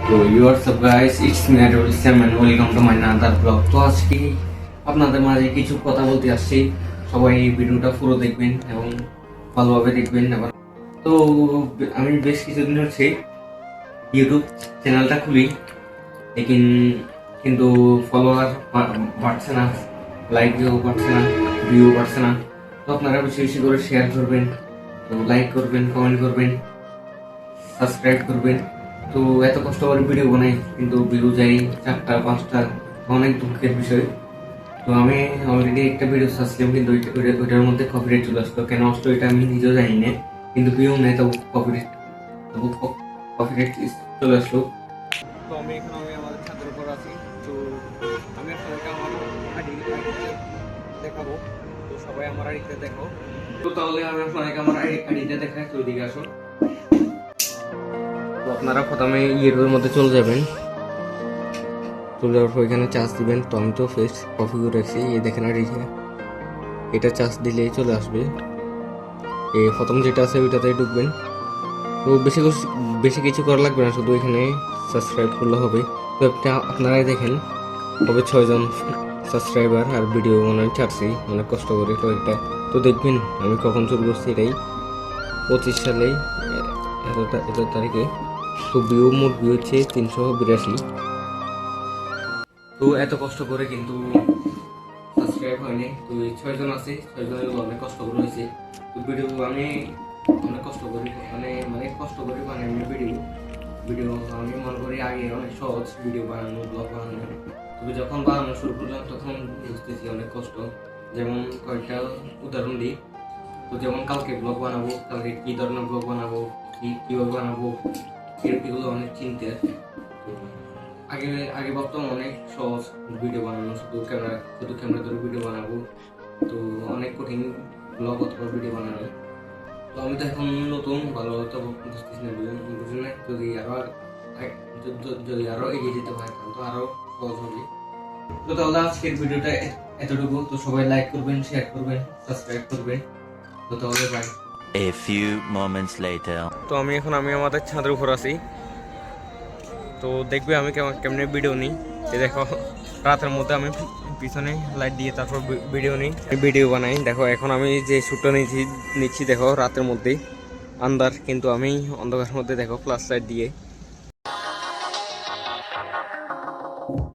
তো what's up guys, it's me Ariful Islam and welcome to my another blog. তো আজকে আপনাদের মাঝে কিছু কথা বলতে আসছি। সবাই এই ভিডিওটা পুরো দেখবেন এবং ভালোভাবে দেখবেন। এবার তো আমি বেশ কিছুদিন হচ্ছে ইউটিউব চ্যানেলটা খুলি, লেকিন কিন্তু ফলোয়ার বাড়ছে না, লাইকও বাড়ছে না, ভিউ বাড়ছে না। তো আপনারা বেশি বেশি করে শেয়ার করবেন, তো লাইক করবেন, কমেন্ট করবেন, সাবস্ক্রাইব করবেন। তো এত কষ্ট করে ভিডিও বানাই কিন্তু ভিউ যাই 4টা 5টা, অনেক দুঃখের বিষয়। তো আমি অলরেডি একটা ভিডিও ছাড়ছিলাম কিন্তু ওইটার মধ্যে কপিরাইট চলে আসলো, কেন আসলো এটা আমি নিজেও জানি না, কিন্তু ভিউ নেই তবু কপিরাইট চলে আসলো। তো আমি আমাদের ছাদের উপর আছি। তো আমি আপনাদেরকে আমার আইডি দেখাবো। তো সবাই আমার আইডিটা দেখো। তো তাহলে আমি আপনাদেরকে আমার আইডিটা দেখাই। তো ওইদিকে আসো। তো আপনারা প্রথমে ইয়ের মধ্যে চলে যাবেন, চলে যাওয়ার পর এখানে চার্জ দিবেন। তো আমি তো ফেস কপি করে রাখছি, এই দেখেন আর এটা চার্জ দিলেই চলে আসবে। এই প্রথম যেটা আছে ওইটাতে ঢুকবেন। তো বেশি কিছু করা লাগবে না, শুধু এখানে সাবস্ক্রাইব করলে হবে। তো আপনারাই দেখেন হবে 6 জন সাবস্ক্রাইবার, আর ভিডিও অনেক ছাড়ছি অনেক কষ্ট করে। তো এটা তো দেখবেন আমি কখন শুরু করছি, এটাই 25 সালে এত তারিখে। তো মোট ভিউ হচ্ছে 382। তো এত কষ্ট করে কিন্তু সাবস্ক্রাইব হয়নি। তো 6 জন আছে, 6 জনের অনেক কষ্ট করে হয়েছে। তো ভিডিও আমি অনেক কষ্ট করি, মানে কষ্ট করি মানে আমি ভিডিও আমি মনে করি আগে অনেক সহজ ভিডিও বানানো, ব্লগ বানানো। তবে যখন বানানো শুরু করলাম তখন বুঝতেছি অনেক কষ্ট। যেমন কয়েকটা উদাহরণ দিই। তো যেমন কালকে ব্লগ বানাবো, কালকে কী ধরনের ব্লগ বানাবো, কীভাবে বানাবো, এগুলো অনেক চিন্তার। আগে আগে ভাবতাম অনেক সহজ ভিডিও বানানো, শুধু ক্যামেরা ধরে ভিডিও বানাবো। তো অনেক কঠিন ব্লগ অথবা ভিডিও বানানো। তো আমি তো এখন নতুন, ভালো তো বুঝতেছি না, বুঝুন না। যদি আরো এগিয়ে যেতে হয় তাহলে তো আরো সহজ হবে। তো তাহলে আজকের ভিডিওটা এতটুকু। তো সবাই লাইক করবেন, শেয়ার করবেন, সাবস্ক্রাইব করবেন। তো তাহলে by. A few moments later. তো আমি আমাদের ছাদের উপর আছি। তো দেখবে আমি কেমনে ভিডিও নিই। এই দেখো রাতের মধ্যে আমি পিছনে লাইট দিয়ে তারপর ভিডিও বানাই। দেখো এখন আমি যে শ্যুটটা নিচ্ছি দেখো রাতের মধ্যে আন্ধার, কিন্তু আমি অন্ধকারের মধ্যে দেখো ফ্ল্যাশ লাইট দিয়ে